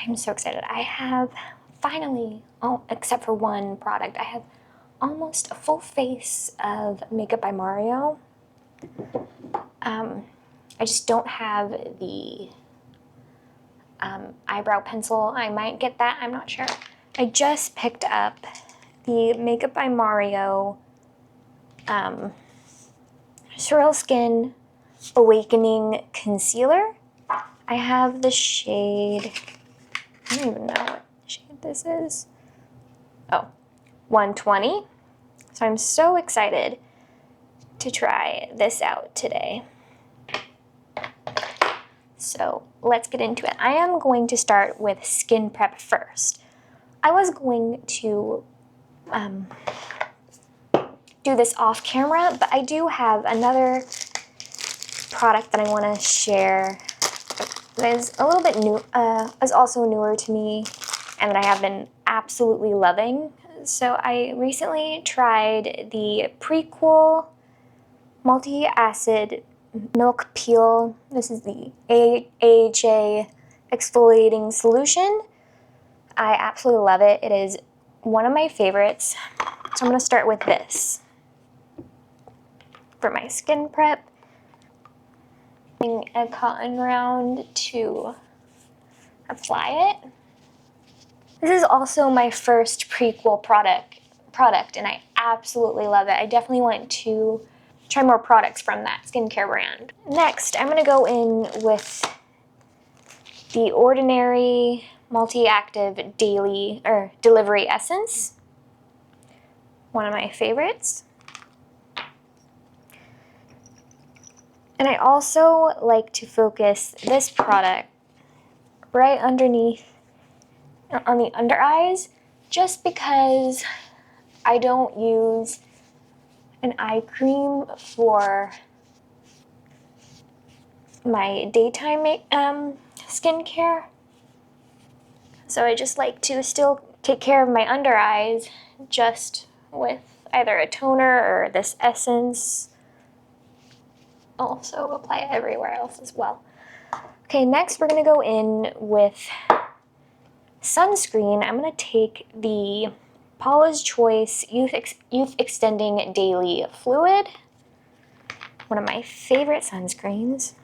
I'm so excited. I have finally, oh, except for one product, I have almost a full face of Makeup by Mario. I just don't have the eyebrow pencil. I might get that, I'm not sure. I just picked up the Makeup by Mario Surreal Skin Awakening Concealer. I have the shade, I don't even know what shade this is. Oh, 120. So I'm so excited to try this out today. So let's get into it. I am going to start with skin prep first. I was going to do this off camera, but I do have another product that I want to share that is a little bit new, is also newer to me, and that I have been absolutely loving. So I recently tried the Prequel Multi-Acid Milk Peel. This is the AHA exfoliating solution. I absolutely love it. It is one of my favorites. So I'm going to start with this for my skin prep. Using a cotton round to apply it. This is also my first Prequel product, and I absolutely love it. I definitely want to try more products from that skincare brand. Next, I'm gonna go in with the Ordinary Multi-Active Daily Delivery Essence, one of my favorites. And I also like to focus this product right underneath on the under eyes, just because I don't use an eye cream for my daytime skincare. So I just like to still take care of my under eyes just with either a toner or this essence. Also apply it everywhere else as well. Okay, next we're gonna go in with sunscreen. I'm gonna take the Paula's Choice Youth Extending Daily Fluid, one of my favorite sunscreens.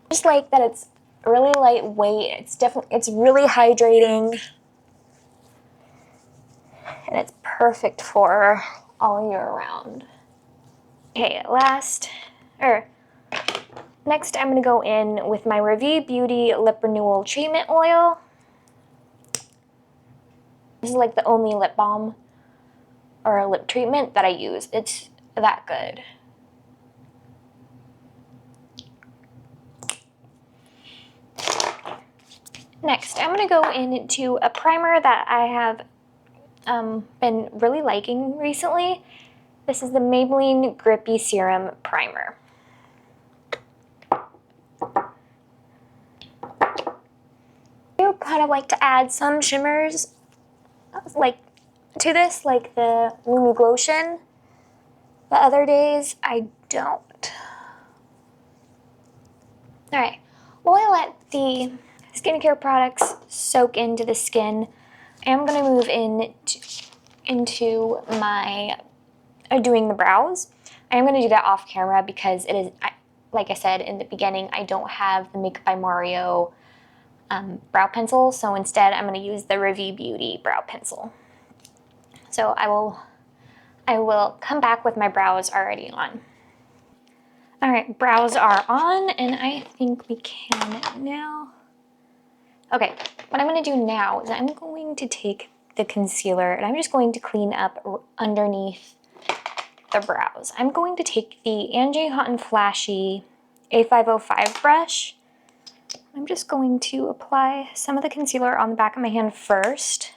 I just like that it's really lightweight. It's really hydrating, and it's perfect for all year round. Okay, next I'm gonna go in with my Revie Beauty Lip Renewal Treatment Oil. This is like the only lip balm or lip treatment that I use. It's that good. Next, I'm going to go into a primer that I have been really liking recently. This is the Maybelline Grippy Serum Primer. I kind of like to add some shimmers to this, like the Lumi Glotion. The other days, I don't. Alright, while I let the skincare products soak into the skin, I'm going to move into my doing the brows. I am going to do that off camera because it is, like I said in the beginning, I don't have the Makeup by Mario brow pencil, so instead I'm going to use the Revie Beauty brow pencil. So I will come back with my brows already on. Alright, brows are on, and I think we can now. Okay, what I'm going to do now is I'm going to take the concealer and I'm just going to clean up underneath the brows. I'm going to take the Angie Hot & Flashy A505 brush. I'm just going to apply some of the concealer on the back of my hand first.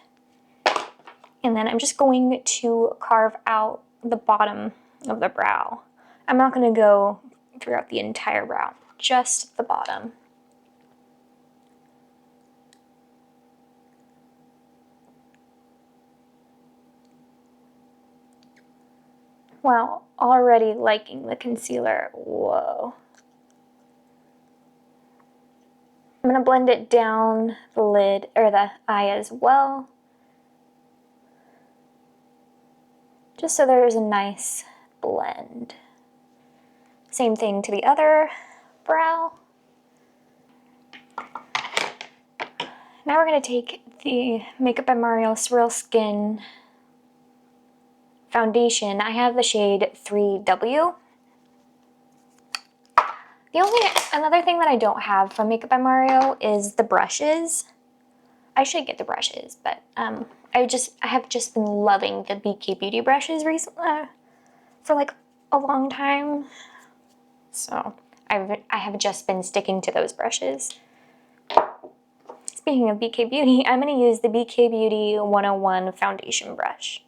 And then I'm just going to carve out the bottom of the brow. I'm not going to go throughout the entire brow, just the bottom. Wow, already liking the concealer. Whoa. I'm gonna blend it down the lid, or the eye as well. Just so there's a nice blend. Same thing to the other brow. Now we're gonna take the Makeup by Mario Surreal Skin foundation. I have the shade 3W. Another thing that I don't have from Makeup by Mario is the brushes. I should get the brushes, but I have just been loving the BK Beauty brushes recently for like a long time. So I have just been sticking to those brushes. Speaking of BK Beauty, I'm going to use the BK Beauty 101 foundation brush.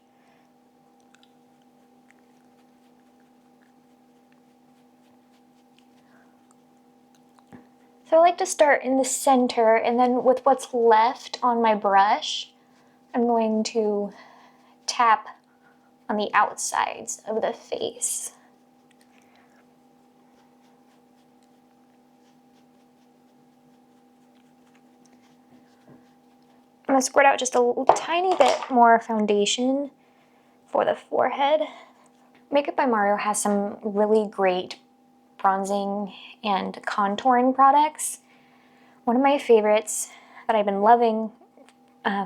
So I like to start in the center, and then with what's left on my brush, I'm going to tap on the outsides of the face. I'm going to squirt out just a tiny bit more foundation for the forehead. Makeup by Mario has some really great bronzing and contouring products. One of my favorites that I've been loving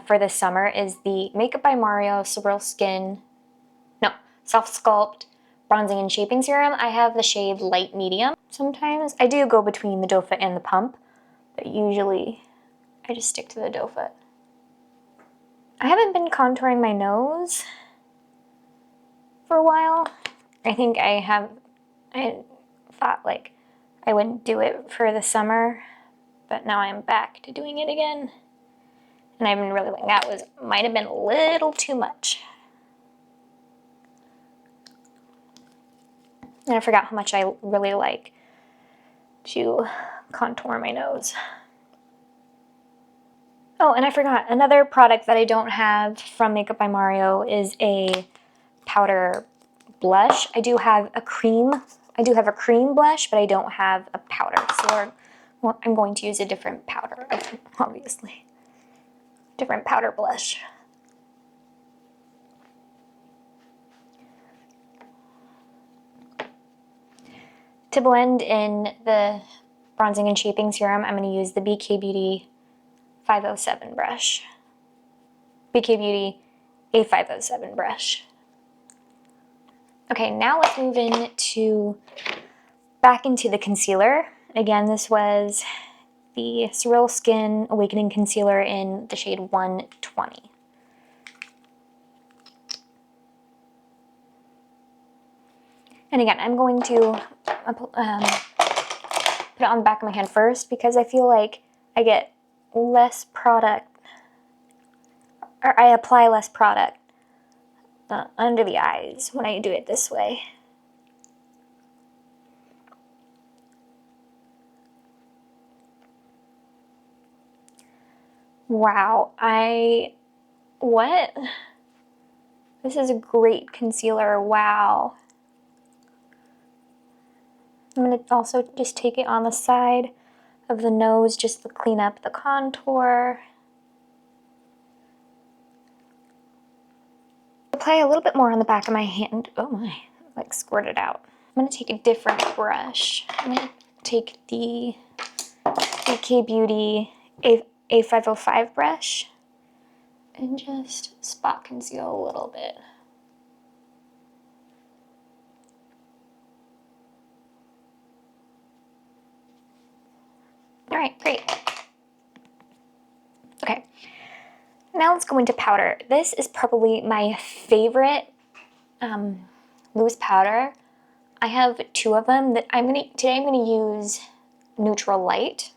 for this summer is the Makeup by Mario Soft Sculpt Bronzing and Shaping Serum. I have the shade Light Medium. Sometimes I do go between the doe foot and the pump, but usually I just stick to the doe foot. I haven't been contouring my nose for a while. I think I thought like I wouldn't do it for the summer, but now I'm back to doing it again. And I've been really like, might have been a little too much. And I forgot how much I really like to contour my nose. Oh, and I forgot, another product that I don't have from Makeup by Mario is a powder blush. I do have a cream blush, but I don't have a powder. So I'm going to use a different powder, obviously. Different powder blush. To blend in the bronzing and shaping serum, I'm going to use the BK Beauty 507 brush. BK Beauty A507 brush. Okay, now let's move back into the concealer. Again, this was the Surreal Skin Awakening Concealer in the shade 120. And again, I'm going to put it on the back of my hand first because I feel like I get less product, or I apply less product under the eyes when I do it this way. Wow, what? This is a great concealer, wow. I'm going to also just take it on the side of the nose just to clean up the contour. Apply a little bit more on the back of my hand. Oh my, like squirted out. I'm going to take a different brush. I'm going to take the BK Beauty A505 brush and just spot conceal a little bit. All right, great. Okay, now let's go into powder. This is probably my favorite loose powder. I have two of them that today I'm gonna use Neutral Light.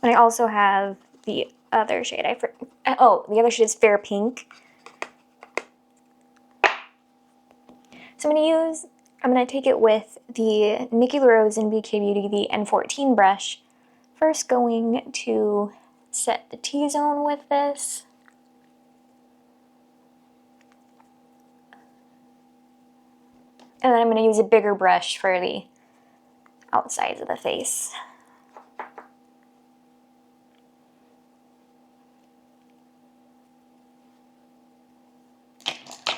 And I also have the other shade. The other shade is Fair Pink. So I'm gonna take it with the Nikki LaRose and BK Beauty, the N14 brush. First going to set the T-zone with this. And then I'm going to use a bigger brush for the outsides of the face.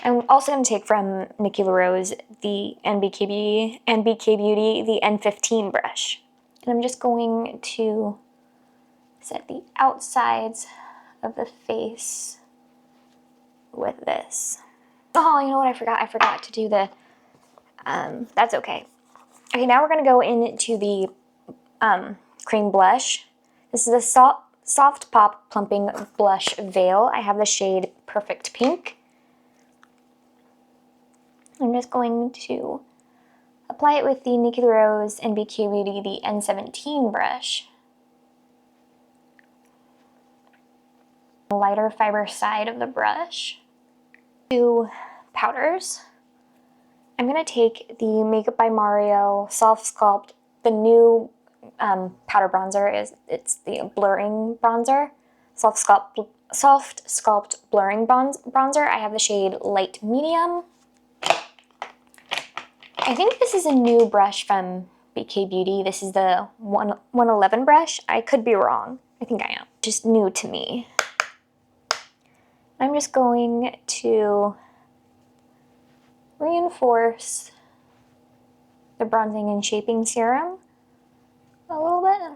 I'm also going to take from Nikki LaRose the NBK Beauty, the N15 brush. And I'm just going to set the outsides of the face with this. Oh, you know what I forgot? I forgot to do the, that's okay. Okay, now we're going to go into the cream blush. This is a Soft Pop Plumping Blush Veil. I have the shade Perfect Pink. I'm just going to apply it with the Nikki LaRose NBK Beauty, the N17 brush. The lighter fiber side of the brush. 2 powders. I'm going to take the Makeup by Mario Soft Sculpt, the new powder bronzer. It's the blurring bronzer. Soft Sculpt blurring bronzer. I have the shade Light Medium. I think this is a new brush from BK Beauty. This is the 111 brush. I could be wrong. I think I am. Just new to me. I'm just going to reinforce the bronzing and shaping serum a little bit.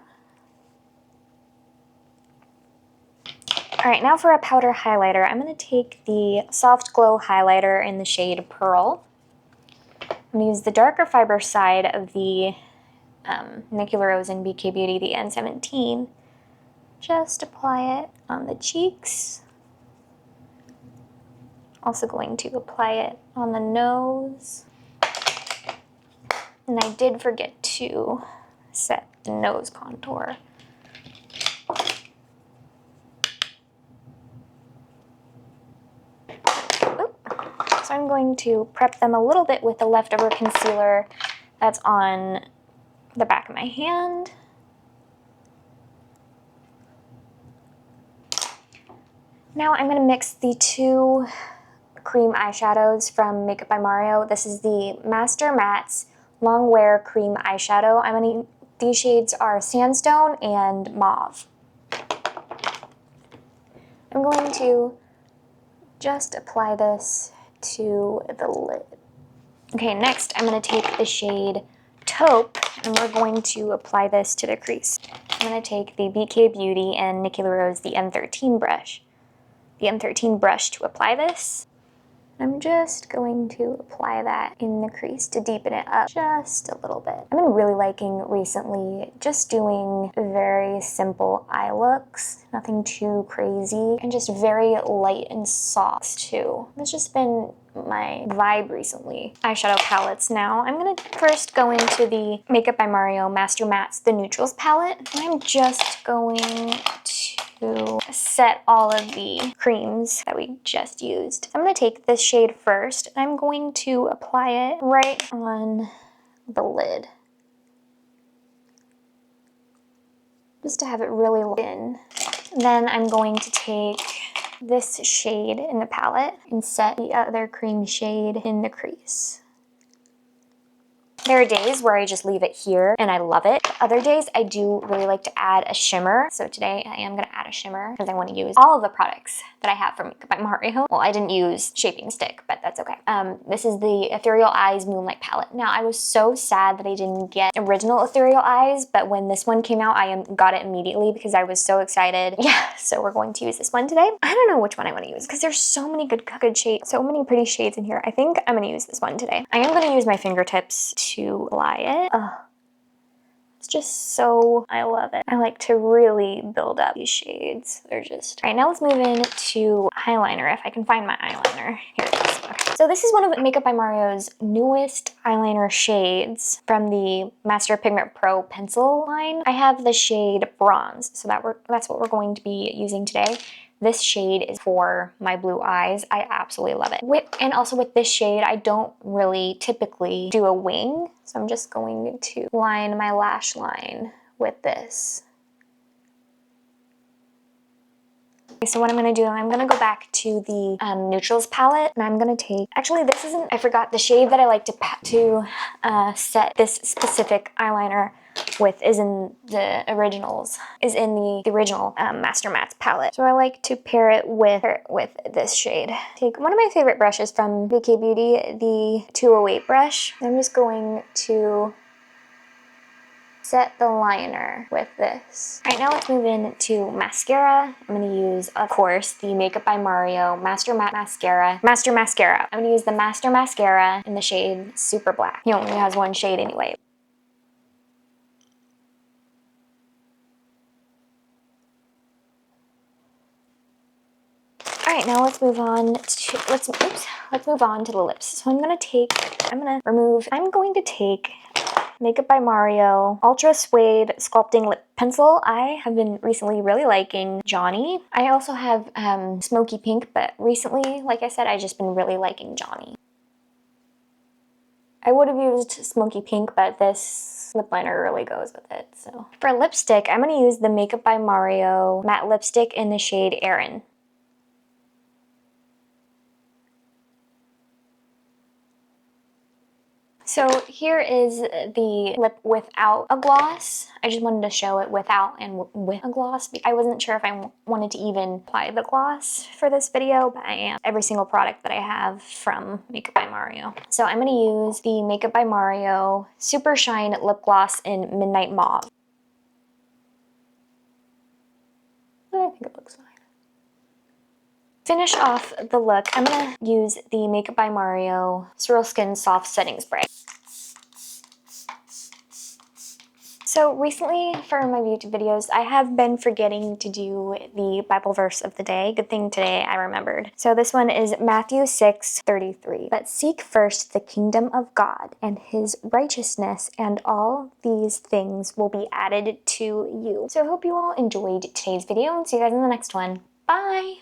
All right, now for a powder highlighter. I'm going to take the Soft Glow highlighter in the shade Pearl. I'm going to use the darker fiber side of the Nikki LaRose and BK Beauty, the N17. Just apply it on the cheeks. Also going to apply it on the nose. And I did forget to set the nose contour. So I'm going to prep them a little bit with the leftover concealer that's on the back of my hand. Now I'm going to mix the 2 cream eyeshadows from Makeup by Mario. This is the Master Matte's Long Wear Cream Eyeshadow. These shades are Sandstone and Mauve. I'm going to just apply this to the lid. Okay, next I'm going to take the shade Taupe and we're going to apply this to the crease. I'm going to take the BK Beauty and Nikki LaRose, the N13 brush. The N13 brush to apply this. I'm just going to apply that in the crease to deepen it up just a little bit. I've been really liking recently just doing very simple eye looks, nothing too crazy, and just very light and soft too. That's just been my vibe recently. Eyeshadow palettes now. I'm gonna first go into the Makeup by Mario Master Matte's The Neutrals palette. And I'm just going to set all of the creams that we just used. I'm going to take this shade first and I'm going to apply it right on the lid. Just to have it really thin. Then I'm going to take this shade in the palette and set the other cream shade in the crease. There are days where I just leave it here and I love it. Other days I do really like to add a shimmer. So today I am going to add a shimmer because I want to use all of the products that I have from Makeup by Mario. Well, I didn't use Shaping Stick, but that's okay. This is the Ethereal Eyes Moonlight palette. Now I was so sad that I didn't get original Ethereal Eyes, but when this one came out, I got it immediately because I was so excited. Yeah, so we're going to use this one today. I don't know which one I want to use because there's so many good shades, so many pretty shades in here. I think I'm going to use this one today. I am going to use my fingertips to apply it. It's just so, I love it. I like to really build up these shades. They're just, all right, now let's move into eyeliner, if I can find my eyeliner. Here it is. Okay. So this is one of Makeup by Mario's newest eyeliner shades from the Master Pigment Pro pencil line. I have the shade Bronze, so that's what we're going to be using today. This shade is for my blue eyes. I absolutely love it. And also with this shade, I don't really typically do a wing. So I'm just going to line my lash line with this. So what I'm going to do, I'm going to go back to the neutrals palette, and I'm going to take, actually this isn't, I forgot the shade that I like to set this specific eyeliner with is in the originals, is in the original Master Mattes palette. So I like to pair it with this shade. Take one of my favorite brushes from BK Beauty, the 208 brush. I'm just going to set the liner with this. All right, now let's move into mascara. I'm gonna use, of course, the Makeup by Mario Master Mascara. I'm gonna use the Master Mascara in the shade Super Black. He only has one shade anyway. All right, now let's move on to, let's move on to the lips. So I'm going to take Makeup by Mario Ultra Suede Sculpting Lip Pencil. I have been recently really liking Johnny. I also have Smoky Pink, but recently, like I said, I've just been really liking Johnny. I would have used Smoky Pink, but this lip liner really goes with it. So for lipstick, I'm going to use the Makeup by Mario matte lipstick in the shade Erin. So here is the lip without a gloss. I just wanted to show it without and with a gloss. I wasn't sure if I wanted to even apply the gloss for this video, but I am. Every single product that I have from Makeup by Mario. So I'm going to use the Makeup by Mario Super Shine Lip Gloss in Midnight Mauve. I think it looks fine. Finish off the look, I'm going to use the Makeup by Mario Surreal Skin Soft Setting Spray. So recently for my YouTube videos, I have been forgetting to do the Bible verse of the day. Good thing today I remembered. So this one is Matthew 6:33. But seek first the kingdom of God and his righteousness, and all these things will be added to you. So I hope you all enjoyed today's video, and see you guys in the next one. Bye!